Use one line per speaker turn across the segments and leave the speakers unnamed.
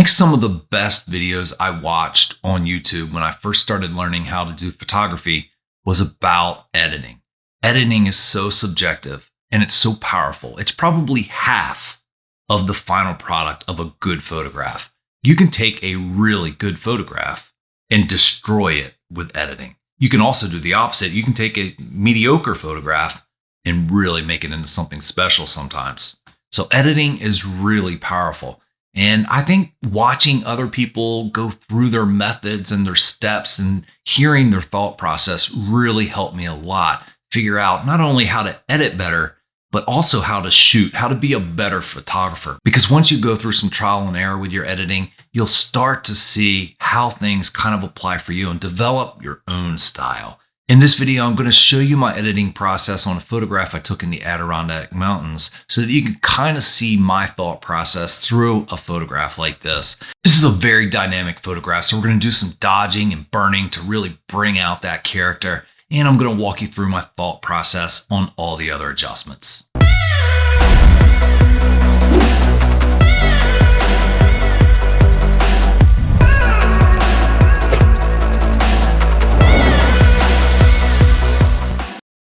some of the best videos I watched on YouTube when I first started learning how to do photography was about editing. Editing is so subjective and it's so powerful. It's probably half of the final product of a good photograph. You can take a really good photograph and destroy it with editing. You can also do the opposite. You can take a mediocre photograph and really make it into something special sometimes. So editing is really powerful. And I think watching other people go through their methods and their steps and hearing their thought process really helped me a lot figure out not only how to edit better, but also how to shoot, how to be a better photographer. Because once you go through some trial and error with your editing, you'll start to see how things kind of apply for you and develop your own style. In this video, I'm going to show you my editing process on a photograph I took in the Adirondack Mountains so that you can kind of see my thought process through a photograph like this. This is a very dynamic photograph, so we're going to do some dodging and burning to really bring out that character. And I'm going to walk you through my thought process on all the other adjustments.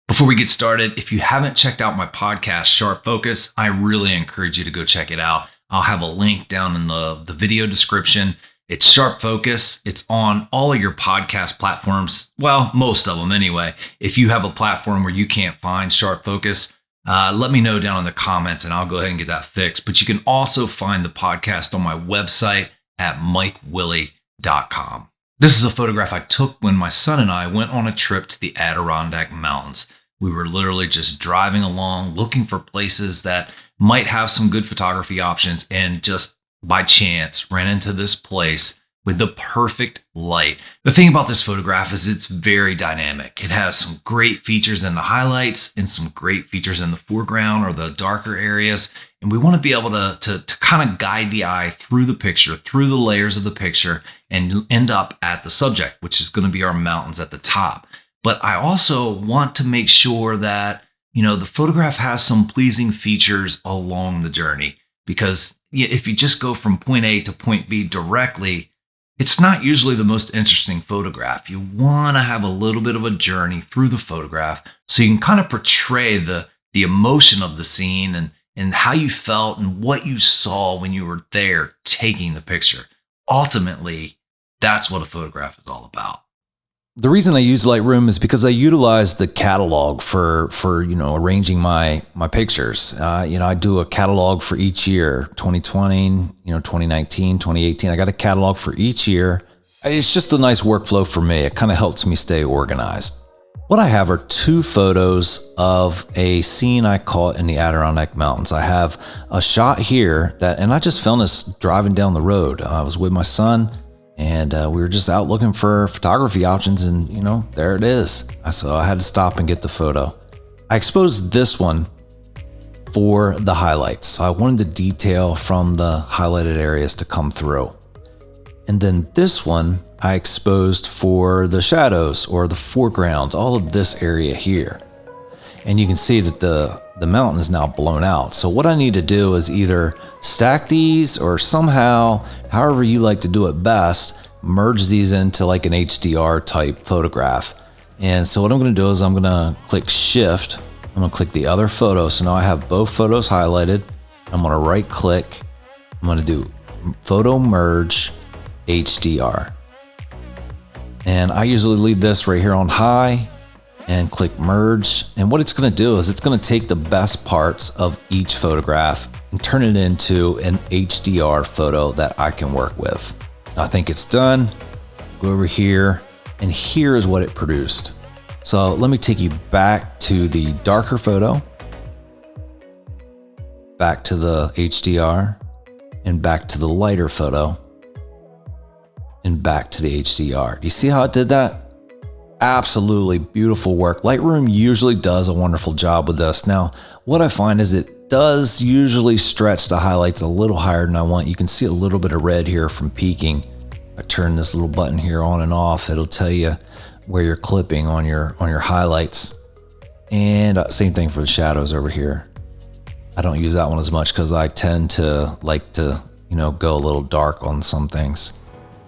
Before we get started, if you haven't checked out my podcast, Sharp Focus, I really encourage you to go check it out. I'll have a link down in the video description. It's Sharp Focus. It's on all of your podcast platforms. Well, most of them anyway. If you have a platform where you can't find Sharp Focus, let me know down in the comments and I'll go ahead and get that fixed. But you can also find the podcast on my website at mikewillie.com. This is a photograph I took when my son and I went on a trip to the Adirondack Mountains. We were literally just driving along, looking for places that might have some good photography options, and just by chance ran into this place with the perfect light. The thing about this photograph is it's very dynamic. It has some great features in the highlights and some great features in the foreground or the darker areas. And we want to be able to kind of guide the eye through the picture, through the layers of the picture, and end up at the subject, which is going to be our mountains at the top. But I also want to make sure that, the photograph has some pleasing features along the journey, because if you just go from point A to point B directly, it's not usually the most interesting photograph. You want to have a little bit of a journey through the photograph so you can kind of portray the emotion of the scene and how you felt and what you saw when you were there taking the picture. Ultimately, that's what a photograph is all about.
The reason I use Lightroom is because I utilize the catalog for arranging my pictures. I do a catalog for each year, 2020, 2019, 2018. I got a catalog for each year. It's just a nice workflow for me. It kind of helps me stay organized. What I have are two photos of a scene I caught in the Adirondack Mountains. I have a shot here and I just filmed this driving down the road. I was with my son. And we were just out looking for photography options, and there it is. So I had to stop and get the photo. I exposed this one for the highlights. So I wanted the detail from the highlighted areas to come through. And then this one I exposed for the shadows or the foreground, all of this area here. And you can see that the mountain is now blown out. So what I need to do is either stack these or somehow, however you like to do it best, merge these into like an HDR type photograph. And so what I'm going to do is I'm going to click Shift. I'm going to click the other photo. So now I have both photos highlighted. I'm going to right click. I'm going to do Photo Merge HDR. And I usually leave this right here on high and click merge. And what it's going to do is it's going to take the best parts of each photograph and turn it into an HDR photo that I can work with. I think it's done. Go over here, and here is what it produced. So let me take you back to the darker photo, back to the HDR, and back to the lighter photo, and back to the HDR. Do you see how it did that? Absolutely beautiful work. Lightroom usually does a wonderful job with this. Now, what I find is it does usually stretch the highlights a little higher than I want. You can see a little bit of red here from peaking. I turn this little button here on and off. It'll tell you where you're clipping on your highlights. And same thing for the shadows over here. I don't use that one as much because I tend to like to go a little dark on some things.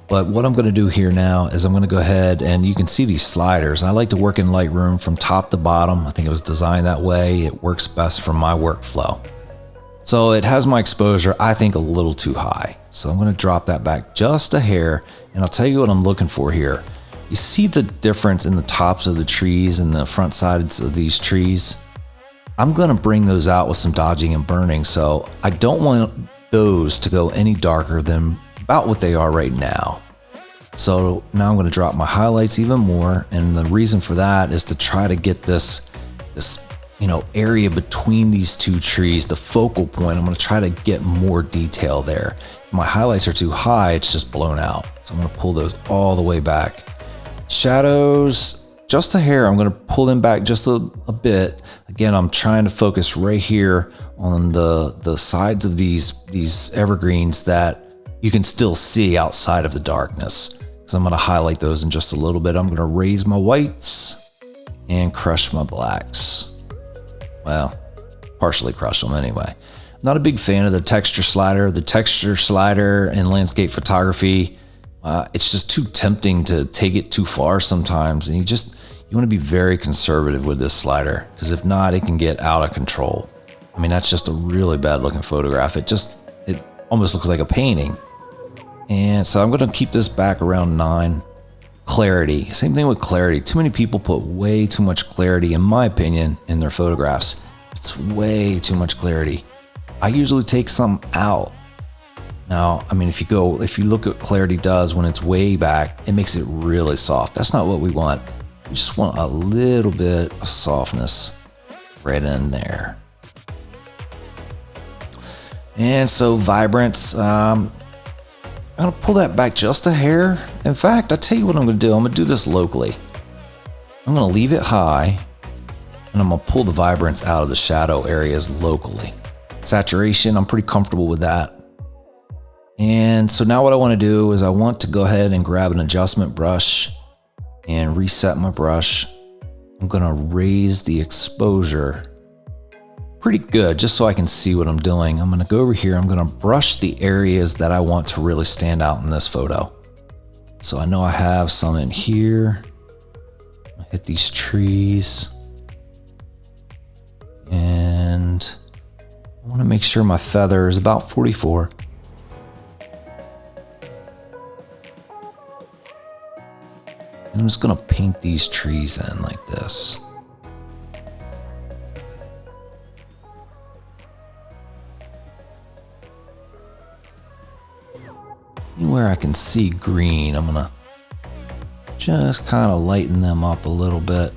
But what I'm going to do here now is I'm going to go ahead, and you can see these sliders. I like to work in Lightroom from top to bottom. I think it was designed that way. It works best for my workflow. So it has my exposure, I think, a little too high. So I'm going to drop that back just a hair, and I'll tell you what I'm looking for here. You see the difference in the tops of the trees and the front sides of these trees? I'm going to bring those out with some dodging and burning, so I don't want those to go any darker than about what they are right now. So now I'm going to drop my highlights even more, and the reason for that is to try to get this area between these two trees, the focal point. I'm going to try to get more detail there. If my highlights are too high, it's just blown out. So I'm going to pull those all the way back. Shadows, just a hair. I'm going to pull them back just a bit. Again, I'm trying to focus right here on the sides of these evergreens that you can still see outside of the darkness. So I'm going to highlight those in just a little bit. I'm going to raise my whites and crush my blacks. Well, partially crush them anyway. Not a big fan of the texture slider. The texture slider in landscape photography, it's just too tempting to take it too far sometimes. And you want to be very conservative with this slider, because if not, it can get out of control. I mean, that's just a really bad looking photograph. It almost looks like a painting. And so I'm going to keep this back around 9. Clarity, same thing with clarity. Too many people put way too much clarity, in my opinion, in their photographs. It's way too much clarity. I usually take some out. Now, I mean, if you look at what clarity does when it's way back, it makes it really soft. That's not what we want. We just want a little bit of softness right in there. And so vibrance, I'm going to pull that back just a hair. In fact, I'll tell you what I'm going to do. I'm going to do this locally. I'm going to leave it high, and I'm going to pull the vibrance out of the shadow areas locally. Saturation, I'm pretty comfortable with that. And so now what I want to do is I want to go ahead and grab an adjustment brush and reset my brush. I'm going to raise the exposure pretty good, just so I can see what I'm doing. I'm going to go over here. I'm going to brush the areas that I want to really stand out in this photo. So I know I have some in here. I hit these trees. And I want to make sure my feather is about 44. And I'm just going to paint these trees in like this. Anywhere I can see green, I'm gonna just kind of lighten them up a little bit.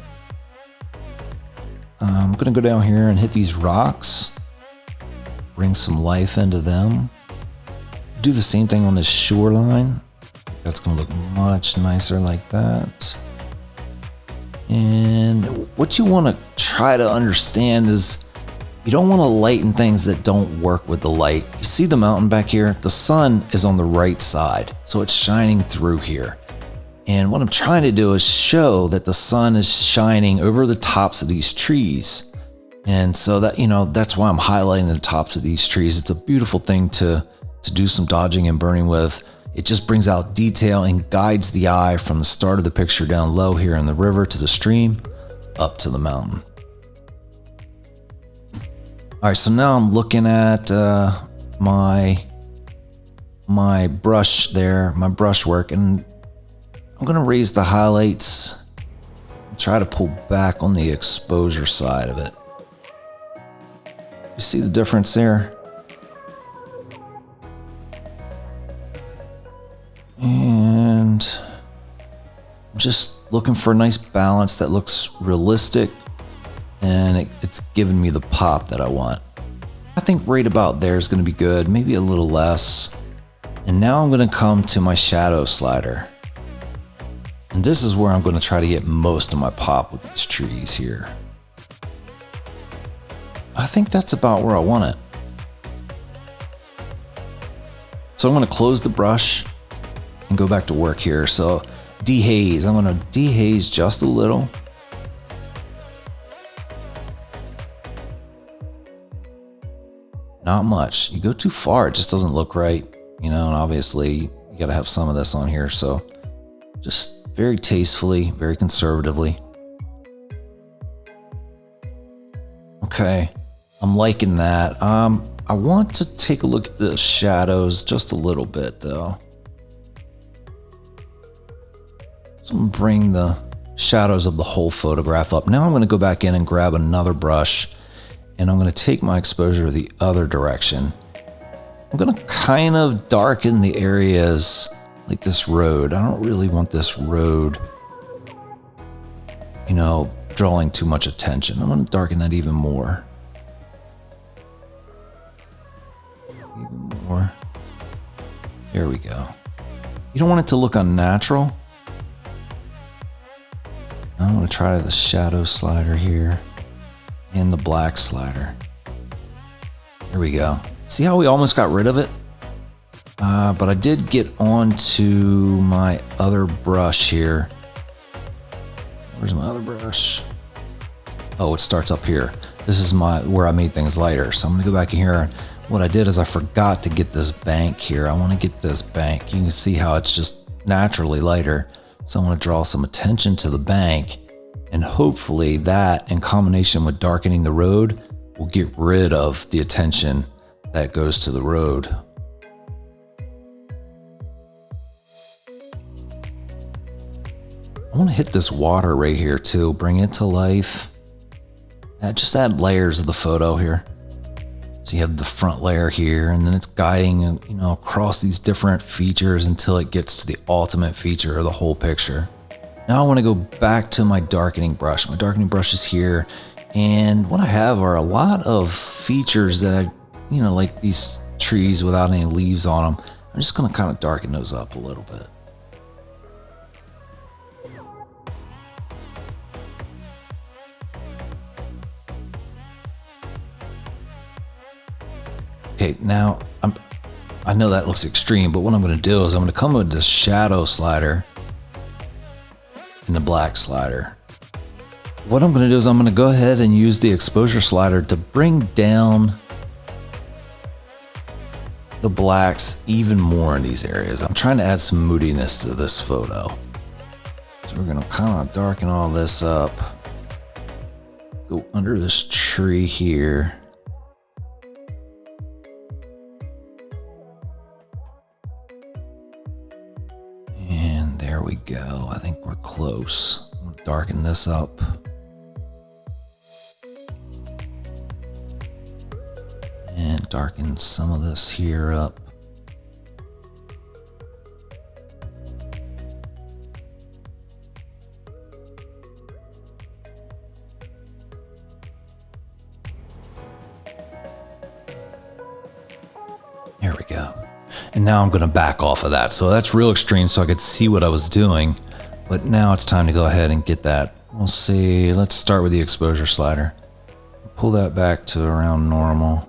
I'm gonna go down here and hit these rocks, bring some life into them. Do the same thing on this shoreline. That's gonna look much nicer like that. And what you want to try to understand is you don't want to lighten things that don't work with the light. You see the mountain back here? The sun is on the right side, so it's shining through here. And what I'm trying to do is show that the sun is shining over the tops of these trees. And so that, that's why I'm highlighting the tops of these trees. It's a beautiful thing to do some dodging and burning with. It just brings out detail and guides the eye from the start of the picture down low here in the river to the stream up to the mountain. All right, so now I'm looking at my brush there, my brush work, and I'm gonna raise the highlights and try to pull back on the exposure side of it. You see the difference there? And I'm just looking for a nice balance that looks realistic, and it's giving me the pop that I want. I think right about there is going to be good, maybe a little less. And now I'm going to come to my shadow slider. And this is where I'm going to try to get most of my pop with these trees here. I think that's about where I want it. So I'm going to close the brush and go back to work here. So dehaze, I'm going to dehaze just a little. Not much. You go too far, it just doesn't look right. you know, and obviously you got to have some of this on here. So just very tastefully, very conservatively. Okay, I'm liking that. I want to take a look at the shadows just a little bit though. So I'm gonna bring the shadows of the whole photograph up. Now I'm gonna go back in and grab another brush, and I'm gonna take my exposure the other direction. I'm gonna kind of darken the areas like this road. I don't really want this road, you know, drawing too much attention. I'm gonna darken that even more. Even more. There we go. You don't want it to look unnatural. I'm gonna try the shadow slider here and the black slider. There we go. See how we almost got rid of it? But I did get onto my other brush here. Where's my other brush? Oh, it starts up here. This is where I made things lighter. So I'm gonna go back in here. What I did is I forgot to get this bank here. I wanna get this bank. You can see how it's just naturally lighter. So I'm gonna draw some attention to the bank, and hopefully that, in combination with darkening the road, will get rid of the attention that goes to the road. I want to hit this water right here too, bring it to life. Just add layers of the photo here. So you have the front layer here, and then it's guiding, you know, across these different features until it gets to the ultimate feature of the whole picture. Now I want to go back to my darkening brush. My darkening brush is here, and what I have are a lot of features that I, you know, like these trees without any leaves on them. I'm just going to kind of darken those up a little bit. Okay, now I know that looks extreme, but what I'm going to do is I'm going to come with the shadow slider and the black slider. What I'm going to do is I'm going to go ahead and use the exposure slider to bring down the blacks even more in these areas. I'm trying to add some moodiness to this photo. So we're going to kind of darken all this up. Go under this tree here. There we go. I think we're close. I'm gonna darken this up. And darken some of this here up. There we go. And now I'm going to back off of that. So that's real extreme, so I could see what I was doing. But now it's time to go ahead and get that. We'll see. Let's start with the exposure slider. Pull that back to around normal.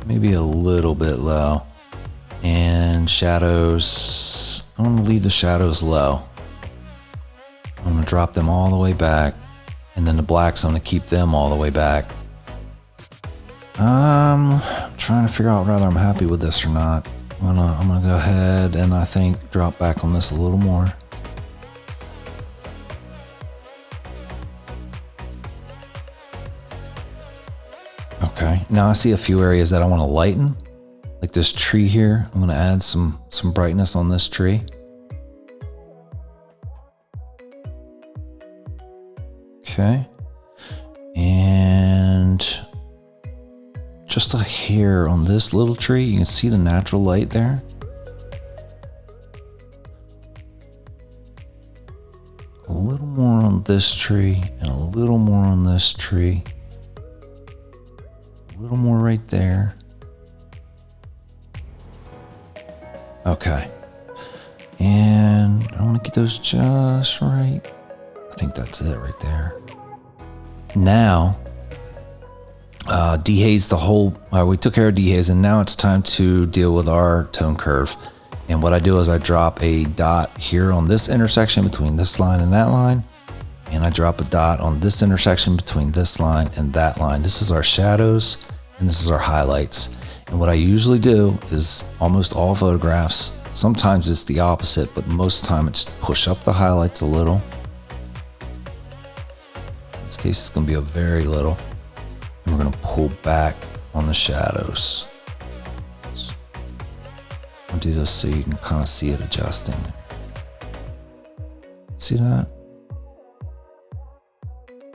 Maybe a little bit low. And shadows. I'm going to leave the shadows low. I'm going to drop them all the way back. And then the blacks, I'm going to keep them all the way back. I'm trying to figure out whether I'm happy with this or not. I'm gonna go ahead and I think drop back on this a little more. Okay, now I see a few areas that I want to lighten, like this tree here. I'm gonna add some brightness on this tree. Okay, and just a hair on this little tree. You can see the natural light there. A little more on this tree and a little more on this tree. A little more right there. Okay. And I want to get those just right. I think that's it right there. Now, dehaze the whole, we took care of dehaze, and now it's time to deal with our tone curve. And what I do is I drop a dot here on this intersection between this line and that line, and I drop a dot on this intersection between this line and that line. This is our shadows and this is our highlights. And what I usually do is almost all photographs, sometimes it's the opposite, but most of the time it's push up the highlights a little. In this case, it's gonna be a very little. And we're gonna pull back on the shadows. I'll do this so you can kind of see it adjusting. See that?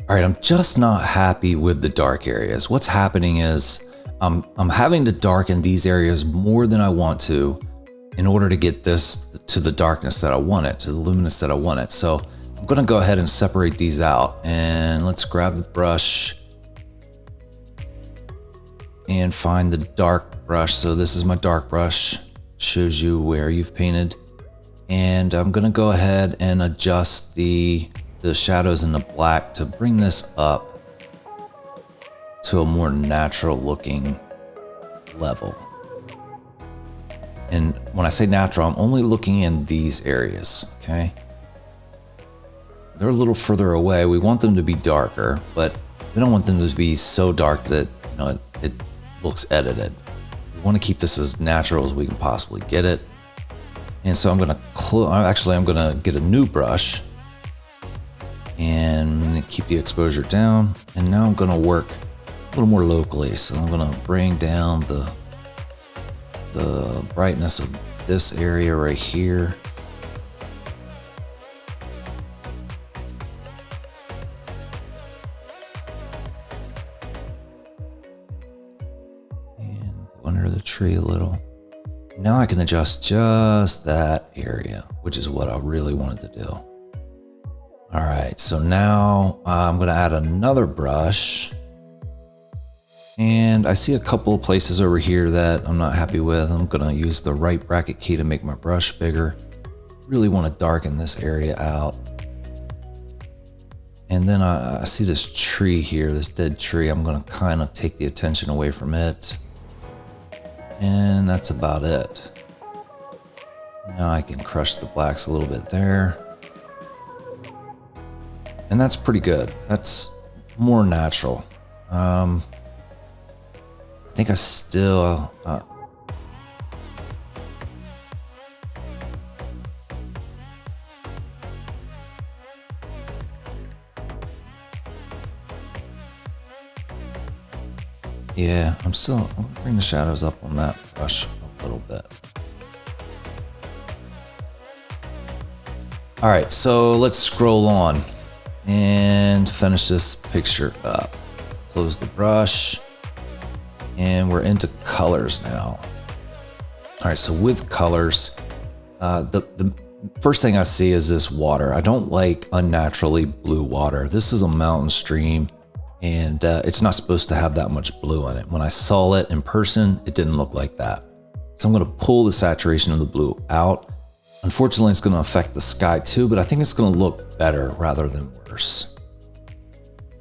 All right, I'm just not happy with the dark areas. What's happening is I'm having to darken these areas more than I want to in order to get this to the darkness that I want it, to the luminance that I want it. So I'm gonna go ahead and separate these out, and let's grab the brush and find the dark brush. So this is my dark brush, shows you where you've painted. And I'm gonna go ahead and adjust the shadows in the black to bring this up to a more natural looking level. And when I say natural, I'm only looking in these areas, okay? They're a little further away. We want them to be darker, but we don't want them to be so dark that it looks edited. We want to keep this as natural as we can possibly get it. And so I'm gonna I'm gonna get a new brush and keep the exposure down. And now I'm gonna work a little more locally. So I'm gonna bring down the brightness of this area right here. And under the tree a little. Now I can adjust just that area, which is what I really wanted to do. All right, so now I'm gonna add another brush. And I see a couple of places over here that I'm not happy with. I'm gonna use the right bracket key to make my brush bigger. Really wanna darken this area out. And then I see this tree here, this dead tree. I'm gonna kind of take the attention away from it. And that's about it. Now I can crush the blacks a little bit there. And that's pretty good. That's more natural. I think I still... yeah, I'm gonna bring the shadows up on that brush a little bit. All right, so let's scroll on and finish this picture up. Close the brush, and we're into colors now. All right, so with colors, the first thing I see is this water. I don't like unnaturally blue water. This is a mountain stream. And it's not supposed to have that much blue in it. When I saw it in person, it didn't look like that. So I'm gonna pull the saturation of the blue out. Unfortunately, it's gonna affect the sky too, but I think it's gonna look better rather than worse.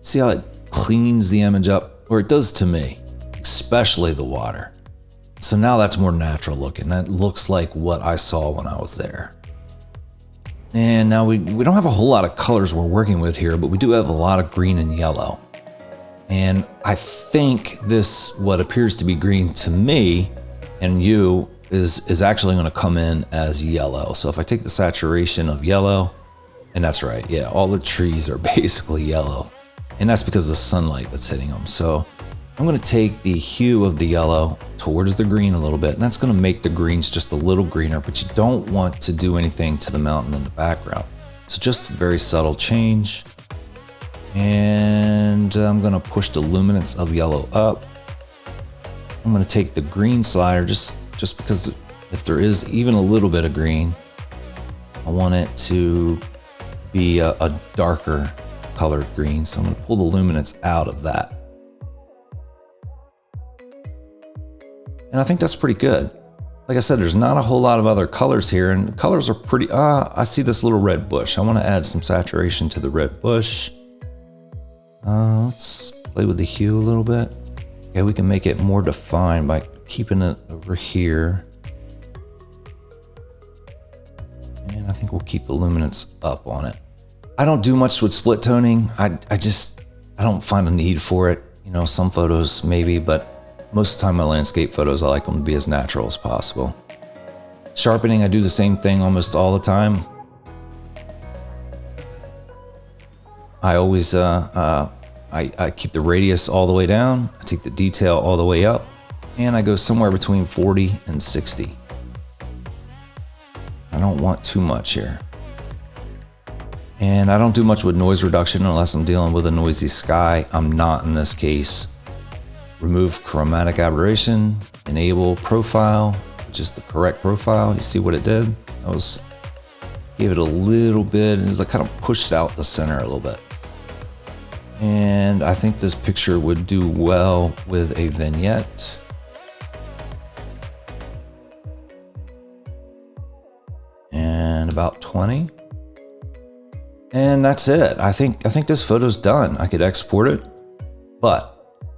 See how it cleans the image up? Or it does to me, especially the water. So now that's more natural looking. That looks like what I saw when I was there. And now we don't have a whole lot of colors we're working with here, but we do have a lot of green and yellow. And I think this, what appears to be green to me and you, is actually gonna come in as yellow. So if I take the saturation of yellow, and that's right, yeah, all the trees are basically yellow. And that's because of the sunlight that's hitting them. So I'm gonna take the hue of the yellow towards the green a little bit, and that's gonna make the greens just a little greener, but you don't want to do anything to the mountain in the background. So just a very subtle change. And I'm gonna push the luminance of yellow up. I'm gonna take the green slider just because if there is even a little bit of green, I want it to be a darker colored green. So I'm gonna pull the luminance out of that. And I think that's pretty good. Like I said, there's not a whole lot of other colors here, and the colors are pretty, I see this little red bush. I wanna add some saturation to the red bush. Let's play with the hue a little bit. Okay, we can make it more defined by keeping it over here. And I think we'll keep the luminance up on it. I don't do much with split toning. I don't find a need for it. You know, some photos maybe, but most of the time my landscape photos, I like them to be as natural as possible. Sharpening, I do the same thing almost all the time. I always, I keep the radius all the way down, I take the detail all the way up, and I go somewhere between 40 and 60. I don't want too much here. And I don't do much with noise reduction unless I'm dealing with a noisy sky. I'm not in this case. Remove chromatic aberration, enable profile, which is the correct profile. You see what it did? Gave it a little bit, and it was like kind of pushed out the center a little bit. And I think this picture would do well with a vignette. And about 20. And that's it. I think this photo's done. I could export it, but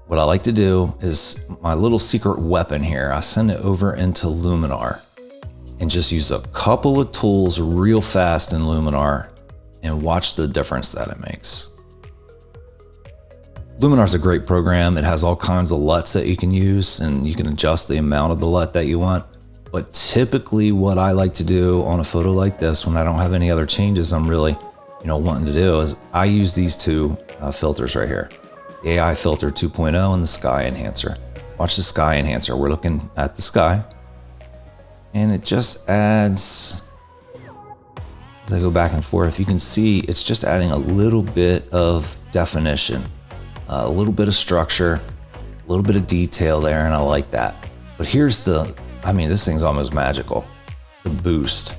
what I like to do is my little secret weapon here. I send it over into Luminar and just use a couple of tools real fast in Luminar and watch the difference that it makes. Luminar is a great program. It has all kinds of LUTs that you can use, and you can adjust the amount of the LUT that you want. But typically what I like to do on a photo like this, when I don't have any other changes I'm really, wanting to do, is I use these two filters right here. The AI filter 2.0 and the sky enhancer. Watch the sky enhancer. We're looking at the sky, and it just adds, as I go back and forth, you can see it's just adding a little bit of definition, a little bit of structure, a little bit of detail there, and I like that. But here's this thing's almost magical. The boost.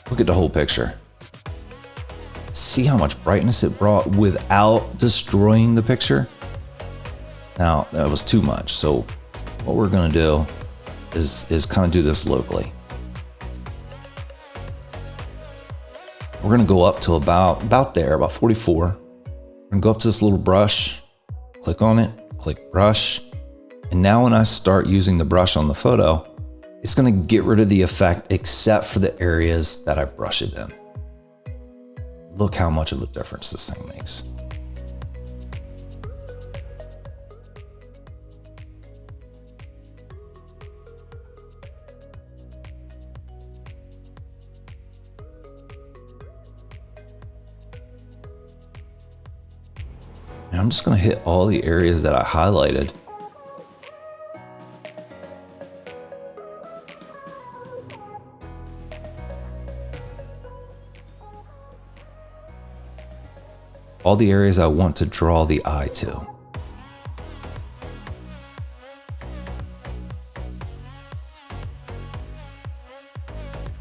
Look at the whole picture. See how much brightness it brought without destroying the picture? Now, that was too much. So what we're gonna do is kind of do this locally. We're gonna go up to about there, about 44. We're gonna go up to this little brush, click on it, click brush. And now when I start using the brush on the photo, it's gonna get rid of the effect except for the areas that I brush it in. Look how much of a difference this thing makes. And I'm just gonna hit all the areas that I highlighted. All the areas I want to draw the eye to.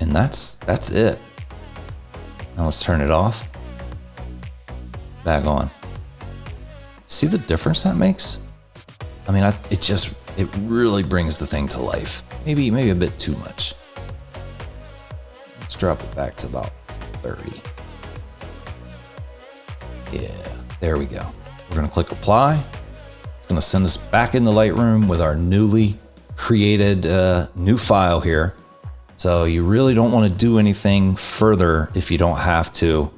And that's it. Now let's turn it off. Back on. See the difference that makes? I mean, it really brings the thing to life. Maybe a bit too much. Let's drop it back to about 30. Yeah, there we go. We're gonna click apply. It's gonna send us back in the Lightroom with our newly created new file here. So you really don't want to do anything further if you don't have to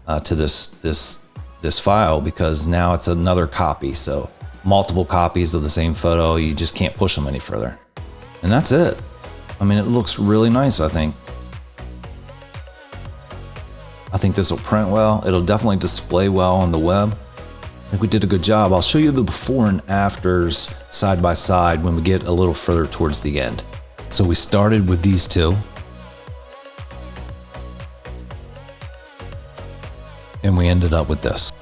this file, because now it's another copy. So multiple copies of the same photo, you just can't push them any further. And that's it. I mean, it looks really nice, I think. I think this will print well. It'll definitely display well on the web. I think we did a good job. I'll show you the before and afters side by side when we get a little further towards the end. So we started with these two. And we ended up with this.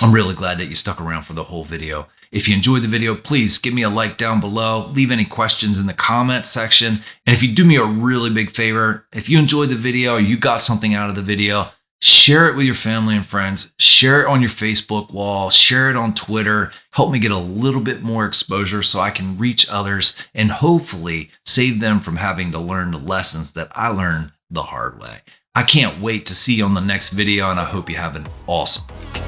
I'm really glad that you stuck around for the whole video. If you enjoyed the video, please give me a like down below, leave any questions in the comment section. And if you do me a really big favor, if you enjoyed the video or you got something out of the video, share it with your family and friends, share it on your Facebook wall, share it on Twitter, help me get a little bit more exposure so I can reach others and hopefully save them from having to learn the lessons that I learned the hard way. I can't wait to see you on the next video, and I hope you have an awesome week.